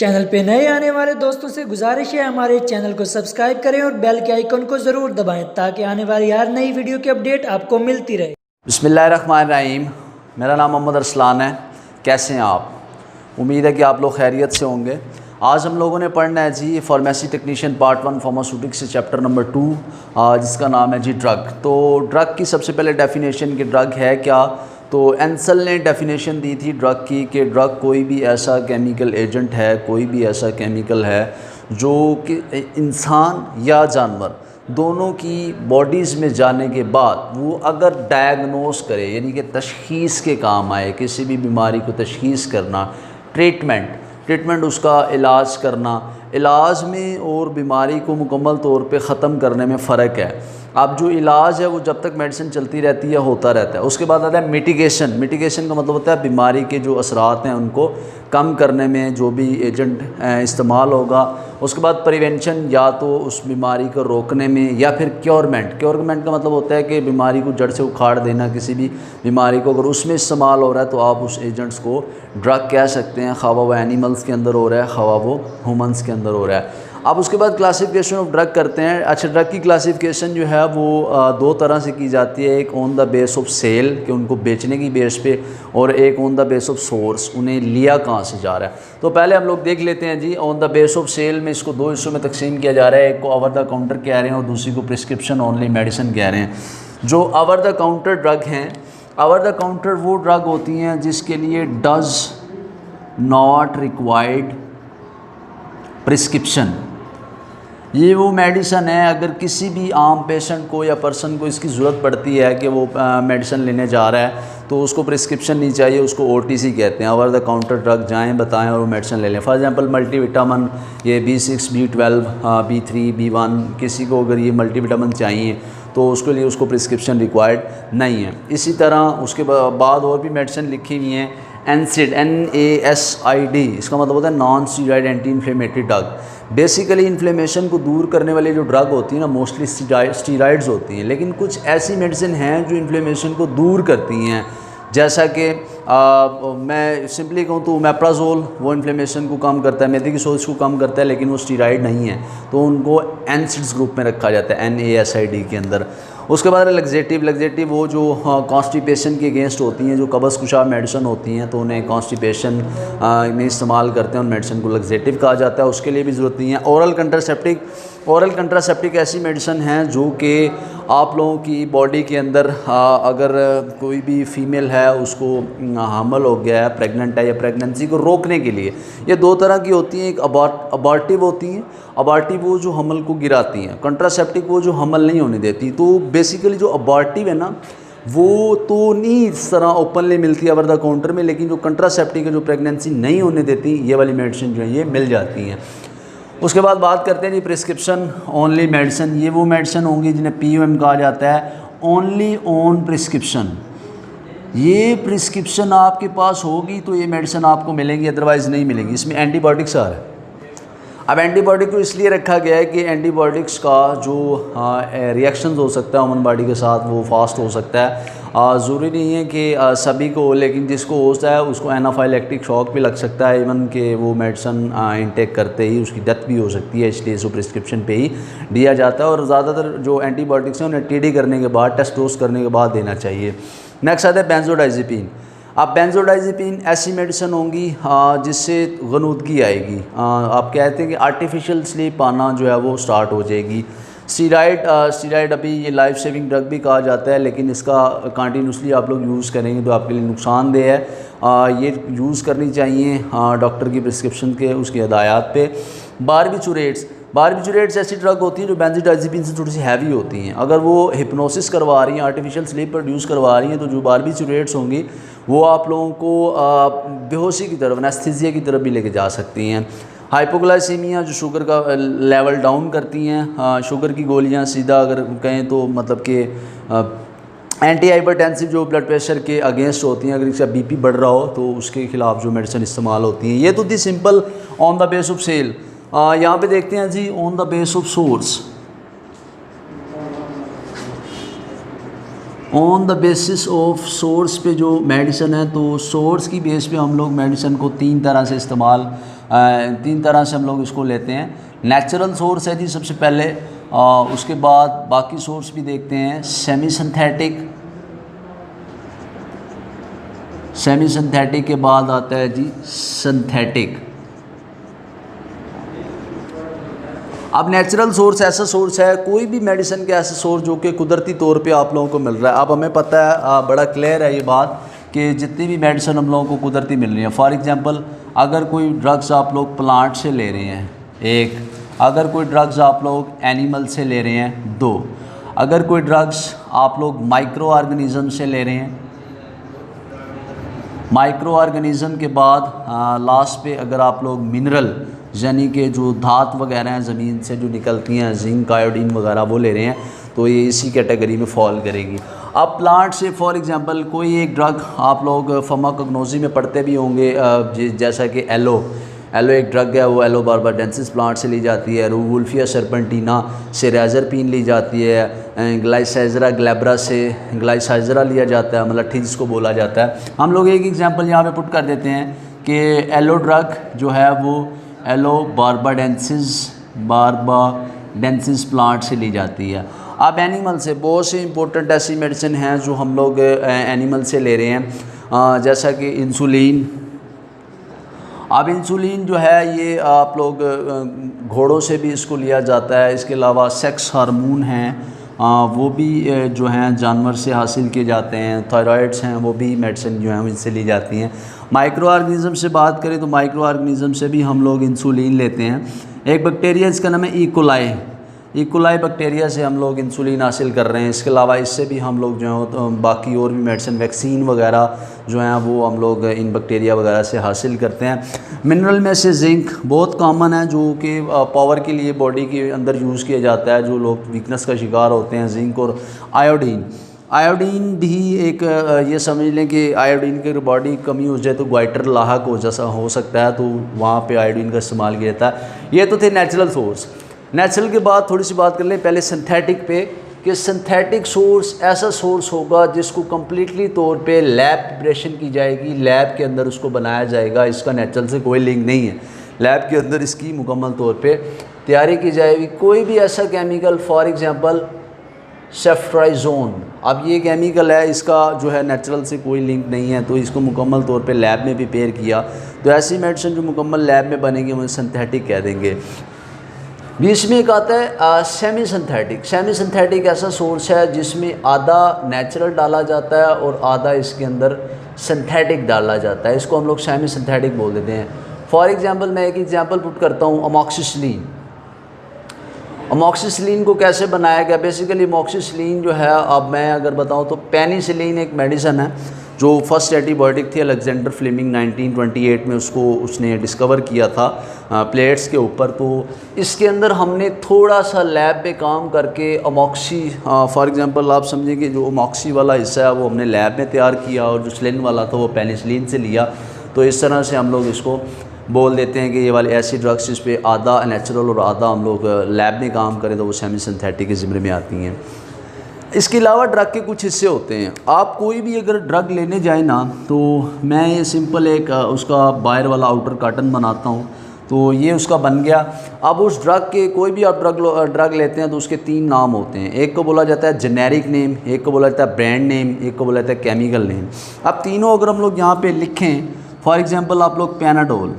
Channel पे नए आने वाले दोस्तों से गुजारिश है हमारे चैनल को सब्सक्राइब करें और बेल के आइकन को ज़रूर दबाएं ताकि आने वाली हर नई वीडियो की अपडेट आपको मिलती रहे। बिस्मिल्लाहिर्रहमानिर्रहीम। मेरा नाम मोहम्मद अरसलान है। कैसे हैं आप? उम्मीद है कि आप लोग खैरियत से होंगे। आज हम लोगों ने पढ़ना है जी pharmacy technician part 1 pharmaceutics chapter number 2 जिसका नाम है जी ड्रग। तो ड्रग की सबसे पहले डेफिनेशन कि ड्रग है क्या। तो एंसल ने डेफिनेशन दी थी ड्रग की कि ड्रग कोई भी ऐसा केमिकल एजेंट है, कोई भी ऐसा केमिकल है जो कि इंसान या जानवर दोनों की बॉडीज़ में जाने के बाद वो अगर डायग्नोस करे, यानी कि तशख़ीस के काम आए, किसी भी बीमारी को तशख़ीस करना, ट्रीटमेंट उसका इलाज करना, इलाज में और बीमारी को मुकम्मल तौर पे ख़त्म करने में फ़र्क है। अब जो इलाज है वो जब तक मेडिसिन चलती रहती है होता रहता है। उसके बाद आता है मिटिगेशन का मतलब होता है बीमारी के जो असरात हैं उनको कम करने में जो भी एजेंट इस्तेमाल होगा। उसके बाद प्रिवेंशन, या तो उस बीमारी को रोकने में, या फिर क्योरमेंट का मतलब होता है कि बीमारी को जड़ से उखाड़ देना। किसी भी बीमारी को अगर उसमें इस्तेमाल हो रहा है तो आप उस एजेंट्स को ड्रग कह सकते हैं, खवा वो एनिमल्स के अंदर हो रहा है, खवा वो ह्यूमन्स के अंदर हो रहा है। अब उसके बाद क्लासिफिकेशन ऑफ ड्रग करते हैं। अच्छा, ड्रग की क्लासिफिकेशन जो है वो दो तरह से की जाती है। एक on the base of sale कि उनको बेचने की बेस पे, और एक on the base of source, उन्हें लिया कहाँ से जा रहा है। तो पहले हम लोग देख लेते हैं जी on the base of sale में इसको दो हिस्सों में तकसीम किया जा रहा है। एक को ओवर द काउंटर कह रहे हैं और दूसरी को प्रिस्क्रिप्शन ओनली मेडिसिन कह रहे हैं। जो ओवर द काउंटर ड्रग हैं, ओवर द काउंटर वो ड्रग होती हैं जिसके लिए डज नॉट रिक्वायर्ड प्रिस्क्रिप्शन। ये वो मेडिसन है अगर किसी भी आम पेशेंट को या पर्सन को इसकी ज़रूरत पड़ती है कि वो मेडिसिन लेने जा रहा है तो उसको प्रिस्क्रिप्शन नहीं चाहिए, उसको OTC कहते हैं, ओवर द काउंटर ड्रग। जाएं, बताएं और वो मेडिसिन ले लें। फॉर एग्जांपल मल्टीविटामिन, ये B6, B12, B3, B1, किसी को अगर ये मल्टीविटामिन चाहिए तो उसके लिए उसको प्रिस्क्रिप्शन रिक्वायर्ड नहीं है। इसी तरह उसके बाद और भी मेडिसिन लिखी हुई हैं। NSAID, NASID, इसका मतलब होता है non steroid anti inflammatory drug. Basically inflammation को दूर करने वाली जो ड्रग होती है ना, मोस्टली स्टीरॉयड्स होती हैं, लेकिन कुछ ऐसी मेडिसिन हैं जो इन्फ्लेमेशन को दूर करती हैं। जैसा कि मैं सिंपली कहूँ तो ओमेप्राजोल वो इन्फ्लेमेशन को कम करता है, मेदे की सोज को कम करता है, लेकिन वो स्टीरॉयड नहीं है, तो उनको NSAIDs ग्रुप में रखा जाता है, NASID के अंदर। उसके बाद लग्जेटिव वो जो कॉन्स्टिपेशन के अगेंस्ट होती हैं, जो कब्ज़ कुशा मेडिसिन होती हैं, तो उन्हें कॉन्स्टिपेशन में इस्तेमाल करते हैं, उन मेडिसिन को लग्जेटिव कहा जाता है, उसके लिए भी ज़रूरत नहीं है। ओरल कंट्रासेप्टिक ऐसी मेडिसिन हैं जो कि आप लोगों की बॉडी के अंदर अगर कोई भी फीमेल है उसको हमल हो गया है, प्रेग्नेंट है, या प्रेगनेंसी को रोकने के लिए, ये दो तरह की होती हैं। एक अबॉर्टिव होती हैं, अबॉर्टिव वो जो हमल को गिराती हैं, कंट्रासेप्टिक वो जो हमल नहीं होने देती। तो बेसिकली जो अबॉर्टिव है ना वो तो नहीं इस तरह ओपनली मिलती है ओवर द काउंटर में, लेकिन जो कंट्रासेप्टिव है जो प्रेगनेंसी नहीं होने देती, ये वाली मेडिसिन जो है ये मिल जाती हैं। उसके बाद बात करते हैं जी प्रिस्क्रिप्शन ओनली मेडिसिन। ये वो मेडिसिन होंगी जिन्हें POM कहा जाता है, ओनली ऑन प्रिस्क्रिप्शन। ये प्रिस्क्रिप्शन आपके पास होगी तो ये मेडिसिन आपको मिलेंगी, अदरवाइज़ नहीं मिलेंगी। इसमें एंटीबायोटिक्स आ रहा है। अब एंटीबायोटिक को इसलिए रखा गया है कि एंटीबायोटिक्स का जो रिएक्शंस हो सकता है ह्यूमन बॉडी के साथ वो फास्ट हो सकता है। ज़रूरी नहीं है कि सभी को, लेकिन जिसको होता है उसको एनाफाइलेक्टिक शॉक भी लग सकता है, इवन कि वो मेडिसिन इंटेक करते ही उसकी डेथ भी हो सकती है, इसलिए इसको प्रिस्क्रिप्शन पे ही दिया जाता है। और ज़्यादातर जो एंटीबायोटिक्स हैं उन्हें TD करने के बाद, टेस्ट डोज करने के बाद देना चाहिए। नेक्स्ट आता है बेंजोडाइज़ेपिन। अब बेंजोडाइज़ेपिन ऐसी मेडिसिन होंगी जिससे गनूदगी आएगी। आप कहते हैं कि आर्टिफिशियल स्लीप आना जो है वो स्टार्ट हो जाएगी। स्टीरॉयड अभी ये लाइफ सेविंग ड्रग भी कहा जाता है, लेकिन इसका कंटिन्यूसली आप लोग यूज़ करेंगे तो आपके लिए नुकसानदेह है। ये यूज़ करनी चाहिए डॉक्टर की प्रिस्क्रिप्शन के, उसकी हदायत पे। बारबिचुरेट्स ऐसी ड्रग होती है जो बेंजोडाइज़ेपिन से थोड़ी सी हैवी होती हैं। अगर वो हिप्नोसिस करवा रही हैं, आर्टिफिशियल स्लीप प्रोड्यूस करवा रही हैं, तो जो बारबिचुरेट्स होंगी वो आप लोगों को बेहोशी की तरफ, एनेस्थीसिया की तरफ भी लेके जा सकती हैं। हाइपोग्लाइसीमिया जो शुगर का लेवल डाउन करती हैं, शुगर की गोलियां सीधा अगर कहें तो मतलब कि एंटी हाइपरटेंसिव जो ब्लड प्रेशर के अगेंस्ट होती हैं, अगर इसका BP बढ़ रहा हो तो उसके खिलाफ जो मेडिसिन इस्तेमाल होती हैं। ये तो थी simple on the base of sale. यहाँ पे देखते हैं जी on the base of source. On the basis of source पे जो मेडिसिन है, तो सोर्स की बेस पे हम लोग मेडिसिन को तीन तरह से इस्तेमाल तीन तरह से हम लोग इसको लेते हैं। नेचुरल सोर्स है जी सबसे पहले, उसके बाद बाकी सोर्स भी देखते हैं। सेमी सिंथेटिक के बाद आता है जी सिंथेटिक। अब नेचुरल सोर्स ऐसा सोर्स है, कोई भी मेडिसिन के ऐसा सोर्स जो कि कुदरती तौर पे आप लोगों को मिल रहा है। अब हमें पता है, बड़ा क्लियर है ये बात कि जितनी भी मेडिसिन हम लोगों को कुदरती मिल रही है, फॉर एग्जांपल अगर कोई ड्रग्स आप लोग प्लांट से ले रहे हैं, एक, अगर कोई ड्रग्स आप लोग एनिमल से ले रहे हैं, दो, अगर कोई ड्रग्स आप लोग माइक्रो ऑर्गेनिज्म से ले रहे हैं, माइक्रो ऑर्गेनिज्म के बाद लास्ट पे अगर आप लोग मिनरल यानी कि जो धात वगैरह हैं ज़मीन से जो निकलती हैं, जिंक, आयोडीन वगैरह, वो ले रहे हैं, तो ये इसी कैटेगरी में फॉल करेगी। अब प्लांट से फॉर एग्जांपल कोई एक ड्रग आप लोग फार्माकोग्नोसी में पढ़ते भी होंगे, जैसा कि एलो एक ड्रग है, वो एलो बार्बाडेंसिस प्लांट से ली जाती है। रूवुल्फिया सर्पेंटिना से रेजरपिन ली जाती है। ग्लाइसाइजरा ग्लैब्रा से ग्लाइसाइजरा लिया जाता है, मतलब ठीक जिसको बोला जाता है। हम लोग एक एग्जांपल यहाँ पे पुट कर देते हैं कि एलो ड्रग जो है वो एलो बार्बाडेंसिस प्लांट से ली जाती है। अब एनिमल से बहुत सी इंपॉर्टेंट ऐसी मेडिसिन हैं जो हम लोग एनिमल से ले रहे हैं, जैसा कि इंसुलिन। अब इंसुलिन जो है ये आप लोग घोड़ों से भी इसको लिया जाता है। इसके अलावा सेक्स हार्मोन हैं, वो भी जो हैं जानवर से हासिल किए जाते हैं। थायराइड्स हैं, वो भी मेडिसिन जो हैं इनसे ली जाती हैं। माइक्रो ऑर्गेनिज्म से बात करें तो माइक्रो ऑर्गेनिज्म से भी हम लोग इंसुलिन लेते हैं। एक बैक्टीरिया इसका नाम है इकोलाई बैक्टीरिया से हम लोग इंसुलिन हासिल कर रहे हैं। इसके अलावा इससे भी हम लोग जो है तो बाकी और भी मेडिसिन, वैक्सीन वगैरह जो हैं वो हम लोग इन बैक्टीरिया वगैरह से हासिल करते हैं। मिनरल में से जिंक बहुत कॉमन है, जो कि पावर के लिए बॉडी के अंदर यूज़ किया जाता है, जो लोग वीकनेस का शिकार होते हैं। जिंक और आयोडीन भी एक, ये समझ लें कि आयोडीन की बॉडी कमी हो जाए तो ग्वाइटर लाहक हो जैसा हो सकता है, तो वहाँ पे आयोडीन का इस्तेमाल किया जाता है। ये तो थे नेचुरल सोर्स। नेचुरल के बाद थोड़ी सी बात कर लें पहले सिंथेटिक पे, कि सिंथेटिक सोर्स ऐसा सोर्स होगा जिसको कम्प्लीटली तौर पे लैब प्रिपरेशन की जाएगी, लैब के अंदर उसको बनाया जाएगा। इसका नेचुरल से कोई लिंक नहीं है, लैब के अंदर इसकी मुकम्मल तौर पे तैयारी की जाएगी। कोई भी ऐसा केमिकल, फॉर एग्जांपल सेफ्ट्राइजोन, अब ये केमिकल है, इसका जो है नेचुरल से कोई लिंक नहीं है, तो इसको मुकम्मल तौर पे लैब में प्रिपेयर किया तो ऐसी मेडिसिन जो मुकम्मल लैब में बनेंगी उन्हें सिंथेटिक कह देंगे। बीच में एक आता है सेमी सिंथेटिक ऐसा सोर्स है जिसमें आधा नेचुरल डाला जाता है और आधा इसके अंदर सिंथेटिक डाला जाता है। इसको हम लोग सेमी सिंथेटिक बोल देते हैं। फॉर एग्जांपल मैं एक एग्जांपल पुट करता हूँ, अमॉक्सिसिलिन को कैसे बनाया गया। बेसिकली अमॉक्सिसिलिन जो है, अब मैं अगर बताऊँ तो पेनिसिलिन एक मेडिसिन है जो फर्स्ट एंटीबायोटिक थी। अलेक्जेंडर फ्लेमिंग 1928 में उसने डिस्कवर किया था प्लेट्स के ऊपर। तो इसके अंदर हमने थोड़ा सा लैब पे काम करके अमॉक्सी, फॉर एग्जांपल आप समझें कि जो अमॉक्सी वाला हिस्सा है वो हमने लैब में तैयार किया और जो सिलिन वाला था वो पेनिसिलिन से लिया। तो इस तरह से हम लोग इसको बोल देते हैं कि ये वाले ऐसी ड्रग्स जिस पे आधा नेचुरल और आधा हम लोग लैब में काम करें तो वो सेमी सिंथेटिक के ज़िम्मे में आती हैं। इसके अलावा ड्रग के कुछ हिस्से होते हैं। आप कोई भी अगर ड्रग लेने जाए ना, तो मैं ये सिंपल एक उसका बाहर वाला आउटर कार्टन बनाता हूँ, तो ये उसका बन गया। अब उस ड्रग के, कोई भी आप ड्रग लेते हैं तो उसके 3 नाम होते हैं। एक को बोला जाता है जेनेरिक नेम, एक को बोला जाता है ब्रांड नेम, एक को बोला जाता है केमिकल नेम। अब तीनों अगर हम लोग यहाँ पे लिखें, फॉर एग्जांपल आप लोग पैनाडोल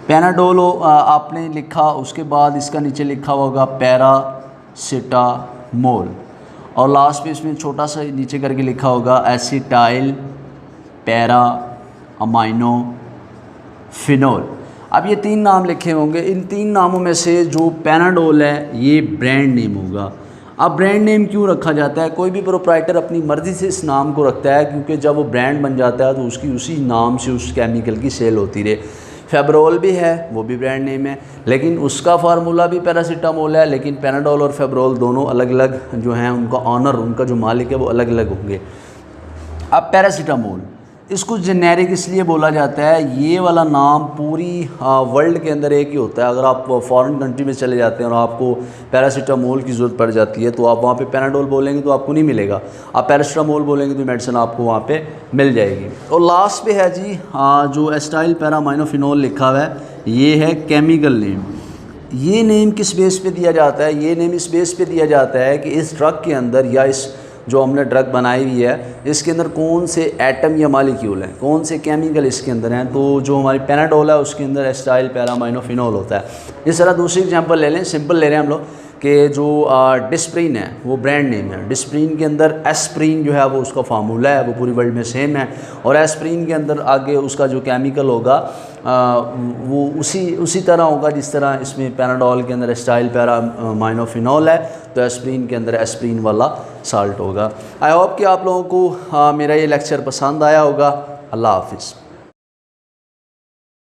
आपने लिखा, उसके बाद इसका नीचे लिखा होगा पैरासिटामोल और लास्ट पे इसमें छोटा सा नीचे करके लिखा होगा एसिटाइल पैरा अमाइनो फिनोल। अब ये 3 नाम लिखे होंगे। इन 3 नामों में से जो पैनाडोल है ये ब्रांड नेम होगा। अब ब्रांड नेम क्यों रखा जाता है? कोई भी प्रोप्राइटर अपनी मर्ज़ी से इस नाम को रखता है, क्योंकि जब वो ब्रांड बन जाता है तो उसकी उसी नाम से उस केमिकल की सेल होती रहे। फेब्रोल भी है, वो भी ब्रांड नेम है, लेकिन उसका फार्मूला भी पैरासीटामोल है, लेकिन पैनाडोल और फेब्रोल दोनों अलग अलग जो हैं, उनका ऑनर, उनका जो मालिक है वो अलग अलग होंगे। अब पैरासीटामोल, इसको जेनेरिक इसलिए बोला जाता है, ये वाला नाम पूरी वर्ल्ड के अंदर एक ही होता है। अगर आप फॉरेन कंट्री में चले जाते हैं और आपको पैरासीटामोल की ज़रूरत पड़ जाती है तो आप वहाँ पे पैनाडोल बोलेंगे तो आपको नहीं मिलेगा, आप पैरासीटामोल बोलेंगे तो मेडिसिन आपको वहाँ पे मिल जाएगी। और लास्ट पे है जी जो एस्टाइल पैरामाइनोफिनोल लिखा हुआ है, ये है केमिकल नेम। ये नेम किस बेस पे दिया जाता है? ये नेम इस बेस पे दिया जाता है कि इस ड्रग के अंदर या इस जो हमने ड्रग बनाई हुई है इसके अंदर कौन से एटम या मालिक्यूल हैं, कौन से केमिकल इसके अंदर हैं। तो जो हमारी पैनाडोल है उसके अंदर एस्टाइल पैरामाइनोफिनोल होता है। इस तरह दूसरी एग्जांपल ले लें, सिंपल ले रहे हैं हम लोग कि जो डिस्प्रिन है वो ब्रांड नेम है। डिस्प्रिन के अंदर एस्प्रिन जो है वो उसका फार्मूला है, वो पूरी वर्ल्ड में सेम है। और एस्प्रिन के अंदर आगे उसका जो केमिकल होगा वो उसी तरह होगा जिस तरह इसमें पैनाडोल के अंदर एस्टाइल पैरामाइनोफिनोल है तो एस्प्रिन के अंदर एस्प्रिन वाला साल्ट होगा। आई होप कि आप लोगों को मेरा ये लेक्चर पसंद आया होगा। अल्लाह हाफिज़।